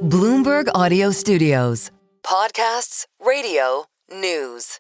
Bloomberg Audio Studios. Podcasts, radio, news.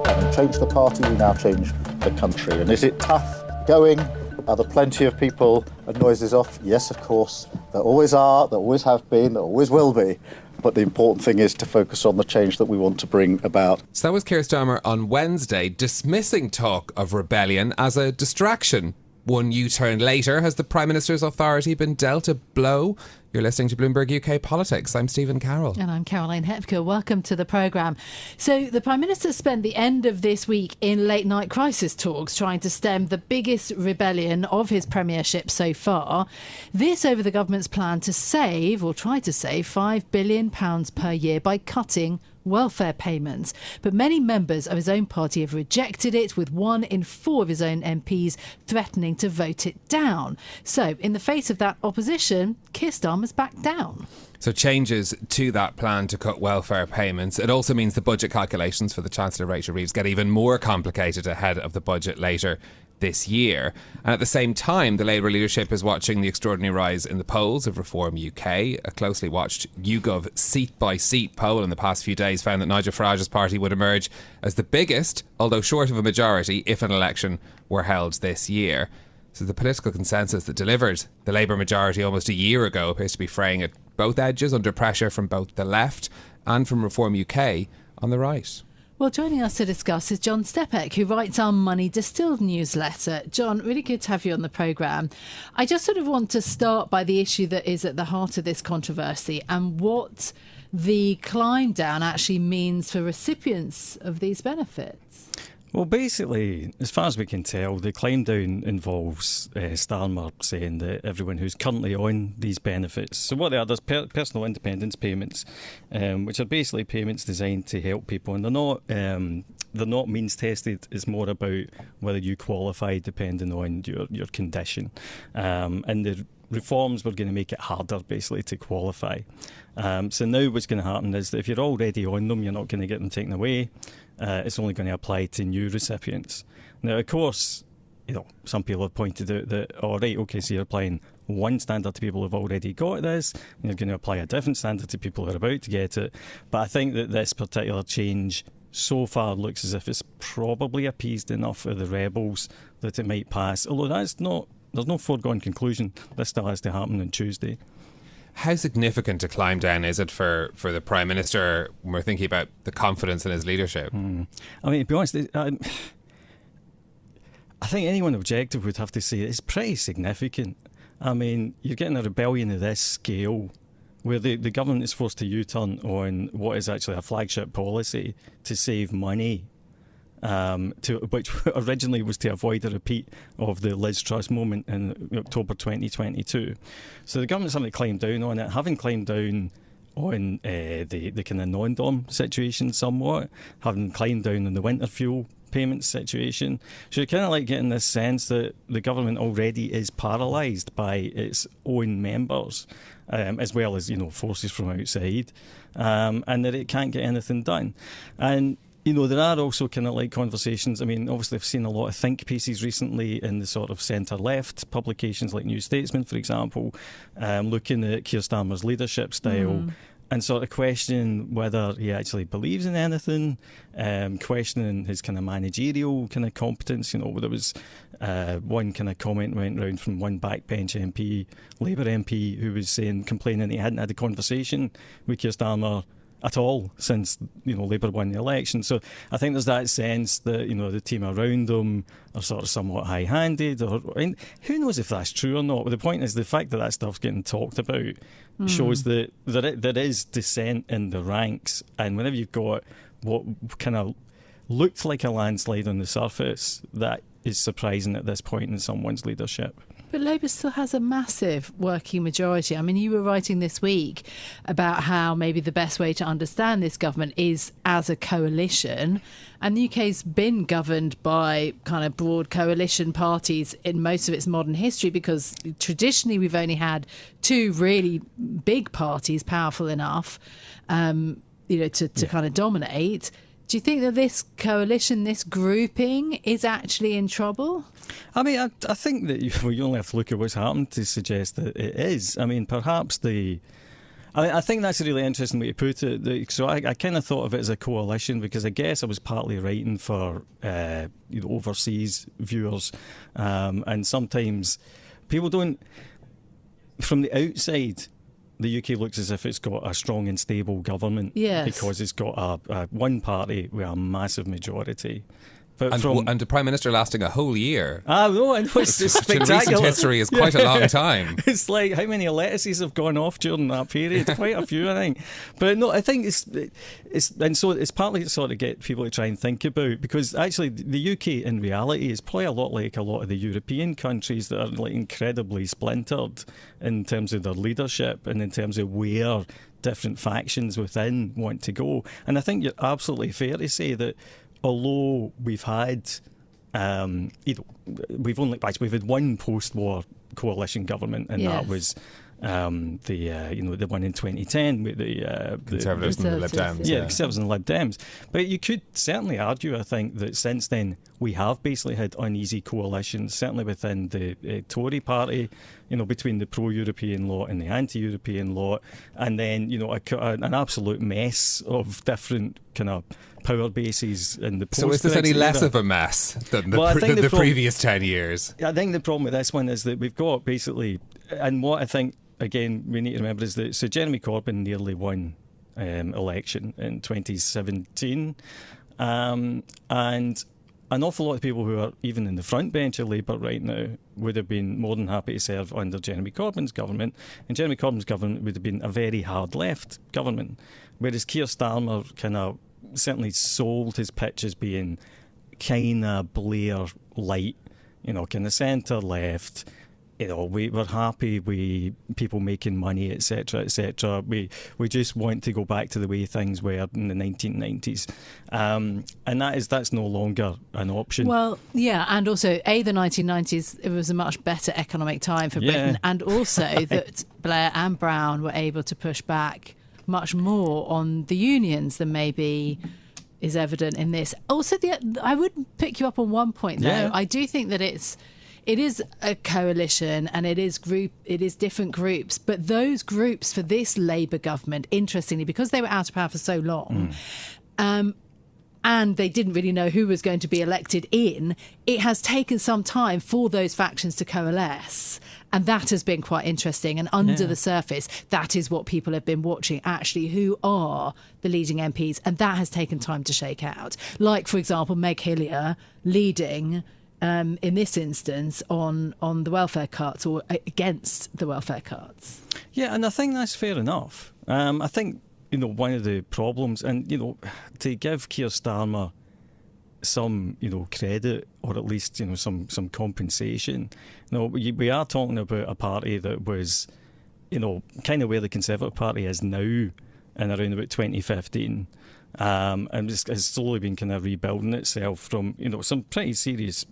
Having changed the party, we now change the country. And is it tough going? Are there plenty of people and noises off? Yes, of course. There always are, there always have been, there always will be. But the important thing is to focus on the change that we want to bring about. So that was Keir Starmer on Wednesday, dismissing talk of rebellion as a distraction. One U-turn later, has the Prime Minister's authority been dealt a blow? You're listening to Bloomberg UK Politics. I'm Stephen Carroll. And I'm Caroline Hepker. Welcome to the programme. So the Prime Minister spent the end of this week in late-night crisis talks trying to stem the biggest rebellion of his premiership so far. This over the government's plan to save, or try to save, £5 billion per year by cutting welfare payments. But many members of his own party have rejected it, with 1 in 4 of his own MPs threatening to vote it down. So in the face of that opposition, Keir Starmer's backed down. So changes to that plan to cut welfare payments. It also means the budget calculations for the Chancellor Rachel Reeves get even more complicated ahead of the budget later this year. And at the same time, the Labour leadership is watching the extraordinary rise in the polls of Reform UK. A closely watched YouGov seat-by-seat poll in the past few days found that Nigel Farage's party would emerge as the biggest, although short of a majority, if an election were held this year. So the political consensus that delivered the Labour majority almost a year ago appears to be fraying at both edges, under pressure from both the left and from Reform UK on the right. Well, joining us to discuss is John Stepek, who writes our Money Distilled newsletter. John, really good to have you on the programme. I just sort of want to start by the issue that is at the heart of this controversy and what the climb down actually means for recipients of these benefits. Well, basically, as far as we can tell, the climb down involves Starmer saying that everyone who's currently on these benefits. So what they are, there's personal independence payments, which are basically payments designed to help people, and they're not means tested. It's more about whether you qualify depending on your condition. And the reforms were going to make it harder, basically, to qualify. So now what's going to happen is that if you're already on them, you're not going to get them taken away. It's only going to apply to new recipients. Now, of course, some people have pointed out that, so you're applying one standard to people who've already got this, and you're going to apply a different standard to people who are about to get it. But I think that this particular change so far looks as if it's probably appeased enough of the rebels that it might pass. Although there's no foregone conclusion. This still has to happen on Tuesday. How significant a climb down is it for the Prime Minister when we're thinking about the confidence in his leadership? I mean, to be honest, I think anyone objective would have to say it's pretty significant. I mean, you're getting a rebellion of this scale where the government is forced to U-turn on what is actually a flagship policy to save money, which originally was to avoid a repeat of the Liz Truss moment in October 2022. So the government's having to climb down on it, having climbed down on the kind of non-dom situation somewhat, having climbed down on the winter fuel payment situation. So you're kind of like getting this sense that the government already is paralysed by its own members, as well as forces from outside, and that it can't get anything done. And there are also kind of like conversations. I mean, obviously I've seen a lot of think pieces recently in the sort of centre-left publications like New Statesman, for example, looking at Keir Starmer's leadership style and sort of questioning whether he actually believes in anything, questioning his kind of managerial kind of competence. There was one kind of comment went round from one backbench MP, Labour MP, who was complaining he hadn't had a conversation with Keir Starmer at all since Labour won the election. So I think there's that sense that the team around them are sort of somewhat high-handed, and who knows if that's true or not. But the point is the fact that that stuff's getting talked about shows that there is dissent in the ranks, and whenever you've got what kind of looked like a landslide on the surface, that is surprising at this point in someone's leadership. But Labour still has a massive working majority. I mean, you were writing this week about how maybe the best way to understand this government is as a coalition. And the UK's been governed by kind of broad coalition parties in most of its modern history, because traditionally we've only had two really big parties powerful enough, to kind of dominate. Do you think that this coalition, this grouping, is actually in trouble? I mean, I think that you only have to look at what's happened to suggest that it is. I mean, perhaps I think that's a really interesting way to put it. So I kind of thought of it as a coalition because I guess I was partly writing for overseas viewers, and sometimes people don't, from the outside, the UK looks as if it's got a strong and stable government because it's got a one party with a massive majority. And the Prime Minister lasting a whole year. I know it's spectacular. In recent history is quite a long time. It's like how many lettuces have gone off during that period? Quite a few, I think. But no, I think it's partly to sort of get people to try and think about, because actually the UK in reality is probably a lot like a lot of the European countries that are like incredibly splintered in terms of their leadership and in terms of where different factions within want to go. And I think you're absolutely fair to say that although we've had, we've had one post-war coalition government, and that was the one in 2010 with the Conservatives and the Lib Dems. Yeah, Conservatives and the Lib Dems. But you could certainly argue, I think, that since then we have basically had uneasy coalitions, certainly within the Tory party, between the pro-European lot and the anti-European lot, and then an absolute mess of different kind of power bases in the post. So is this any less of a mess than the previous 10 years? I think the problem with this one is that we've got basically, and what I think, again, we need to remember is that Jeremy Corbyn nearly won election in 2017, and an awful lot of people who are even in the front bench of Labour right now would have been more than happy to serve under Jeremy Corbyn's government, and Jeremy Corbyn's government would have been a very hard left government, whereas Keir Starmer kind of certainly sold his pitch as being kind of Blair light, kind of centre left. We were happy with people making money, etc., etc. We just want to go back to the way things were in the 1990s, and that's no longer an option. Well, yeah, and also the 1990s, it was a much better economic time for Britain, and also that Blair and Brown were able to push back much more on the unions than maybe is evident in this. Also, I would pick you up on one point though. Yeah. I do think that it is a coalition and it is different groups, but those groups for this Labour government, interestingly, because they were out of power for so long, and they didn't really know who was going to be elected in, it has taken some time for those factions to coalesce. And that has been quite interesting. And under the surface, that is what people have been watching, actually, who are the leading MPs. And that has taken time to shake out. Like, for example, Meg Hillier leading, in this instance, on the welfare cuts or against the welfare cuts. Yeah, and I think that's fair enough. I think, one of the problems, and, to give Keir Starmer some, credit, or at least, some compensation. We are talking about a party that was, kind of where the Conservative Party is now in around about 2015, and has slowly been kind of rebuilding itself from, some pretty serious,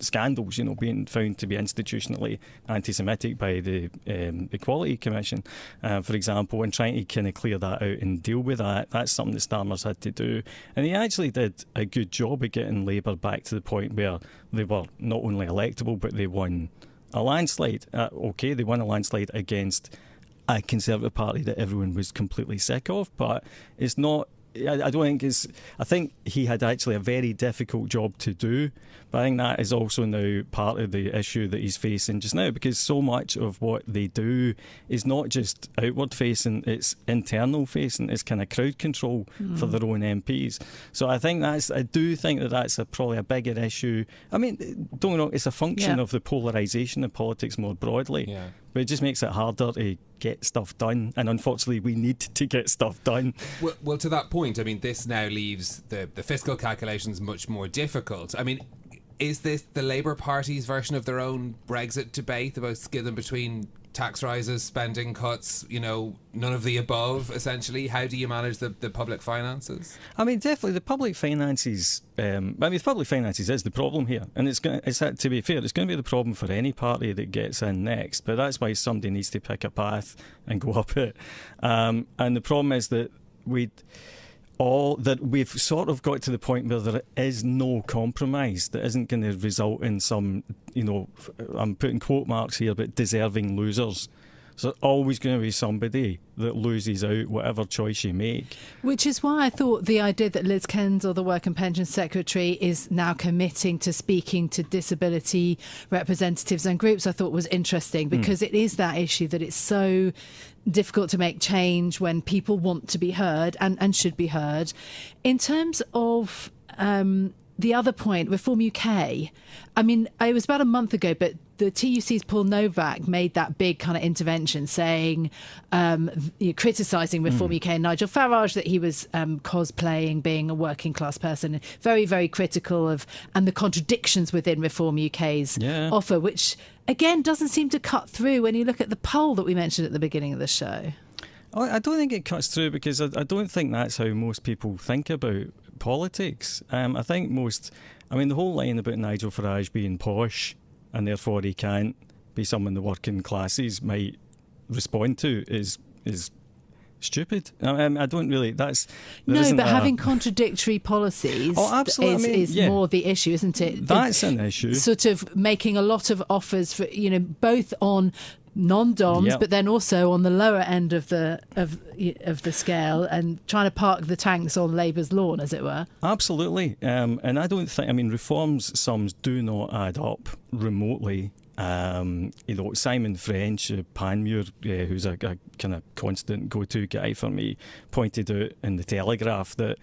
scandals, being found to be institutionally anti-Semitic by the Equality Commission, for example, and trying to kind of clear that out and deal with that. That's something that Starmer's had to do. And he actually did a good job of getting Labour back to the point where they were not only electable, but they won a landslide. They won a landslide against a Conservative Party that everyone was completely sick of, but it's not. I don't think it's. I think he had actually a very difficult job to do, but I think that is also now part of the issue that he's facing just now, because so much of what they do is not just outward facing, it's internal facing, it's kind of crowd control for their own MPs. So I do think that that's probably a bigger issue. I mean, don't get me wrong, it's a function of the polarisation of politics more broadly, but it just makes it harder to get stuff done, and unfortunately we need to get stuff done. Well, to that point, I mean, this now leaves the fiscal calculations much more difficult. I mean, is this the Labour Party's version of their own Brexit debate about schism between tax rises, spending cuts, none of the above, essentially? How do you manage the public finances? I mean, definitely the public finances, the public finances is the problem here, and to be fair, it's going to be the problem for any party that gets in next, but that's why somebody needs to pick a path and go up it. And the problem is that that we've sort of got to the point where there is no compromise that isn't going to result in some, I'm putting quote marks here, but deserving losers. So there's always going to be somebody that loses out, whatever choice you make. Which is why I thought the idea that Liz Kendall, the Work and Pensions Secretary, is now committing to speaking to disability representatives and groups, I thought was interesting, because it is that issue that it's so difficult to make change when people want to be heard and should be heard. In terms of the other point, Reform UK, I mean, it was about a month ago, but the TUC's Paul Novak made that big kind of intervention saying, criticising Reform UK and Nigel Farage, that he was cosplaying being a working class person, very, very critical of, and the contradictions within Reform UK's offer, which again doesn't seem to cut through when you look at the poll that we mentioned at the beginning of the show. I don't think it cuts through because I don't think that's how most people think about politics. I think the whole line about Nigel Farage being posh and therefore he can't be someone the working classes might respond to is stupid. I don't really. Having contradictory policies is more the issue, isn't it? That's an issue. Sort of making a lot of offers for both on non-doms, but then also on the lower end of the scale, and trying to park the tanks on Labour's lawn, as it were. Absolutely, and I don't think. I mean, Reform's sums do not add up remotely. Simon French, Panmure, who's a kind of constant go-to guy for me, pointed out in the Telegraph that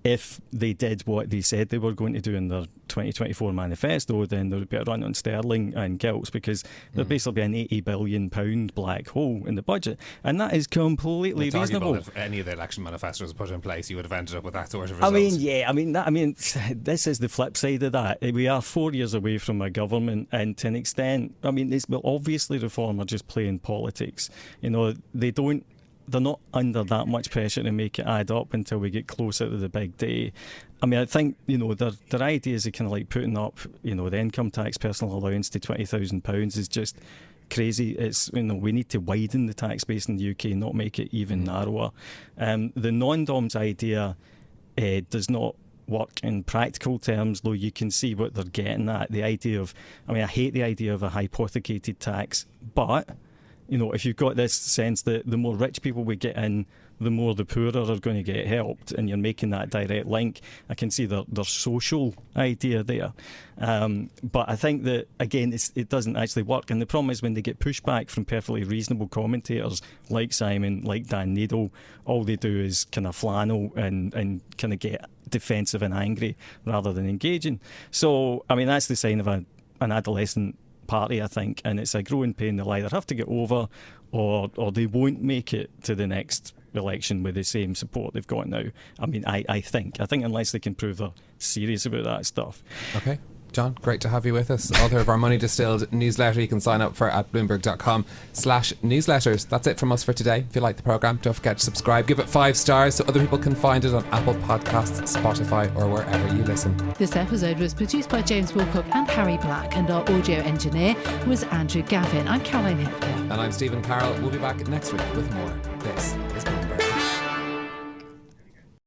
if they did what they said they were going to do in their 2024 manifesto, then there would be a run on sterling and gilts, because there'd basically be an £80 billion black hole in the budget, and that is completely reasonable. If any of the election manifestos were put in place, you would have ended up with that sort of result. This is the flip side of that. We are 4 years away from a government, and to an extent, obviously Reform are just playing politics. They're not under that much pressure to make it add up until we get closer to the big day. I mean, I think, their ideas of kind of like putting up, the income tax personal allowance to £20,000 is just crazy. It's, we need to widen the tax base in the UK, not make it even narrower. The non-doms idea does not work in practical terms, though you can see what they're getting at. The idea of, I hate the idea of a hypothecated tax, but if you've got this sense that the more rich people we get in, the more the poorer are going to get helped, and you're making that direct link, I can see their social idea there. But I think that, again, it doesn't actually work. And the problem is when they get pushback from perfectly reasonable commentators like Simon, like Dan Needle, all they do is kind of flannel and kind of get defensive and angry rather than engaging. So, that's the sign of an adolescent party, I think, and it's a growing pain they'll either have to get over or they won't make it to the next election with the same support they've got now. I think unless they can prove they're serious about that stuff. Okay. John, great to have you with us. Author of our Money Distilled newsletter you can sign up for at bloomberg.com/newsletters. That's it from us for today. If you like the programme, don't forget to subscribe. Give it 5 stars so other people can find it on Apple Podcasts, Spotify or wherever you listen. This episode was produced by James Wilcock and Harry Black, and our audio engineer was Andrew Gavin. I'm Caroline Hepker. And I'm Stephen Carroll. We'll be back next week with more. This is Bloomberg.